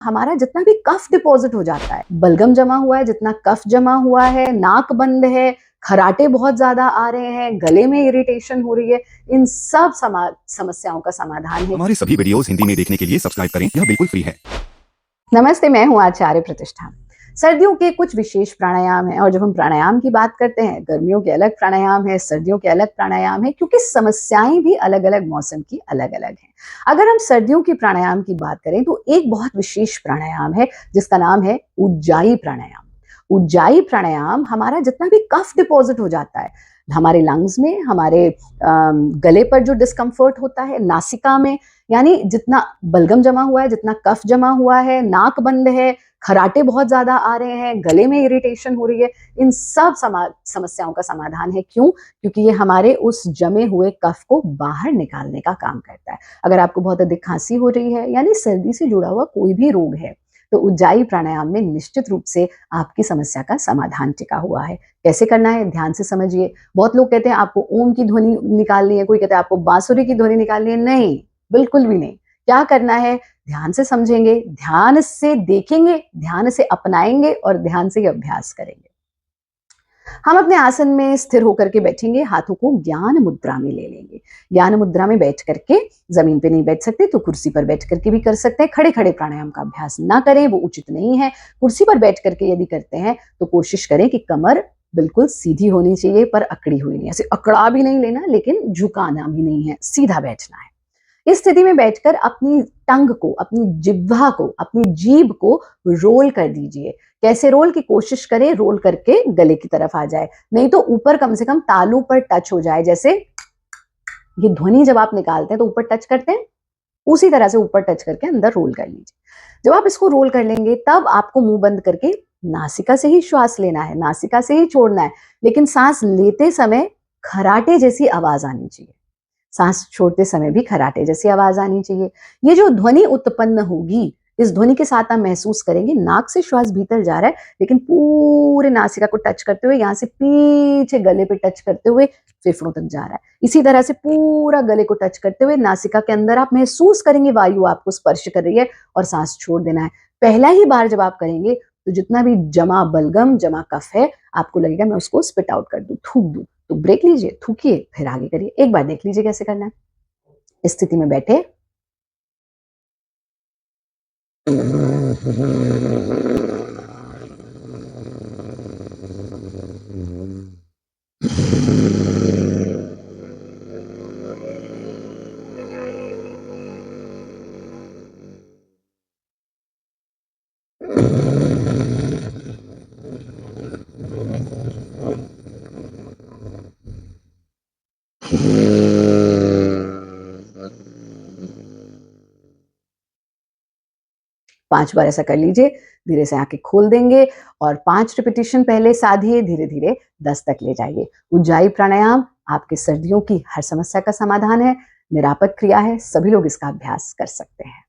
हमारा जितना भी कफ डिपॉजिट हो जाता है, बलगम जमा हुआ है, जितना कफ जमा हुआ है, नाक बंद है, खराटे बहुत ज्यादा आ रहे हैं, गले में इरिटेशन हो रही है, इन सब समस्याओं का समाधान है। हमारे सभी वीडियोस हिंदी में देखने के लिए सब्सक्राइब करें, यह बिल्कुल फ्री है। नमस्ते, मैं हूं आचार्य प्रतिष्ठा। सर्दियों के कुछ विशेष प्राणायाम हैं, और जब हम प्राणायाम की बात करते हैं, गर्मियों के अलग प्राणायाम है, सर्दियों के अलग प्राणायाम है, क्योंकि समस्याएं भी अलग अलग मौसम की अलग अलग हैं। अगर हम सर्दियों की प्राणायाम की बात करें तो एक बहुत विशेष प्राणायाम है जिसका नाम है उज्जाई प्राणायाम। उज्जाई प्राणायाम हमारा जितना भी कफ डिपॉजिट हो जाता है हमारे लंग्स में, हमारे गले पर जो डिस्कम्फर्ट होता है, नासिका में, यानी जितना बलगम जमा हुआ है, जितना कफ जमा हुआ है, नाक बंद है, खराटे बहुत ज्यादा आ रहे हैं, गले में इरिटेशन हो रही है, इन सब समस्याओं का समाधान है। क्यों? क्योंकि ये हमारे उस जमे हुए कफ को बाहर निकालने का काम करता है। अगर आपको बहुत अधिक खांसी हो रही है, यानी सर्दी से जुड़ा हुआ कोई भी रोग है, तो उज्जाई प्राणायाम में निश्चित रूप से आपकी समस्या का समाधान टिका हुआ है। कैसे करना है, ध्यान से समझिए। बहुत लोग कहते हैं आपको ओम की ध्वनि निकालनी है, कोई कहता है आपको बांसुरी की ध्वनि निकालनी है। नहीं, बिल्कुल भी नहीं। क्या करना है, ध्यान से समझेंगे, ध्यान से देखेंगे, ध्यान से अपनाएंगे और ध्यान से अभ्यास करेंगे। हम अपने आसन में स्थिर होकर के बैठेंगे, हाथों को ज्ञान मुद्रा में ले लेंगे। ज्ञान मुद्रा में बैठ करके, जमीन पे नहीं बैठ सकते तो कुर्सी पर बैठ करके भी कर सकते हैं। खड़े खड़े प्राणायाम का अभ्यास ना करें, वो उचित नहीं है। कुर्सी पर बैठ करके यदि करते हैं तो कोशिश करें कि कमर बिल्कुल सीधी होनी चाहिए, पर अकड़ी हुई नहीं। ऐसे अकड़ा भी नहीं लेना, लेकिन झुकाना भी नहीं है, सीधा बैठना है। इस स्थिति में बैठकर अपनी टंग को, अपनी जिह्वा को, अपनी जीभ को रोल कर दीजिए। कैसे रोल की कोशिश करें, रोल करके गले की तरफ आ जाए, नहीं तो ऊपर कम से कम तालू पर टच हो जाए। जैसे ये ध्वनि जब आप निकालते हैं तो ऊपर टच करते हैं, उसी तरह से ऊपर टच करके अंदर रोल कर लीजिए। जब आप इसको रोल कर लेंगे तब आपको मुंह बंद करके नासिका से ही श्वास लेना है, नासिका से ही छोड़ना है, लेकिन सांस लेते समय खराटे जैसी आवाज आनी चाहिए। सांस छोड़ते समय भी खराटे जैसी आवाज आनी चाहिए। ये जो ध्वनि उत्पन्न होगी, इस ध्वनि के साथ आप महसूस करेंगे नाक से श्वास भीतर जा रहा है, लेकिन पूरे नासिका को टच करते हुए, यहाँ से पीछे गले पे टच करते हुए फेफड़ों तक जा रहा है। इसी तरह से पूरा गले को टच करते हुए नासिका के अंदर आप महसूस करेंगे वायु आपको स्पर्श कर रही है, और सांस छोड़ देना है। पहला ही बार जब आप करेंगे तो जितना भी जमा बलगम, जमा कफ है, आपको लगेगा मैं उसको स्पिट आउट कर दूं, थूक दूं। तो ब्रेक लीजिए, थूकिए, फिर आगे करिए। एक बार देख लीजिए कैसे करना है। इस स्थिति में बैठे पांच बार ऐसा कर लीजिए। धीरे से आंखें खोल देंगे और 5 रिपीटिशन पहले साधिए, धीरे धीरे 10 तक ले जाइए। उज्जाई प्राणायाम आपके सर्दियों की हर समस्या का समाधान है, निरापद क्रिया है, सभी लोग इसका अभ्यास कर सकते हैं।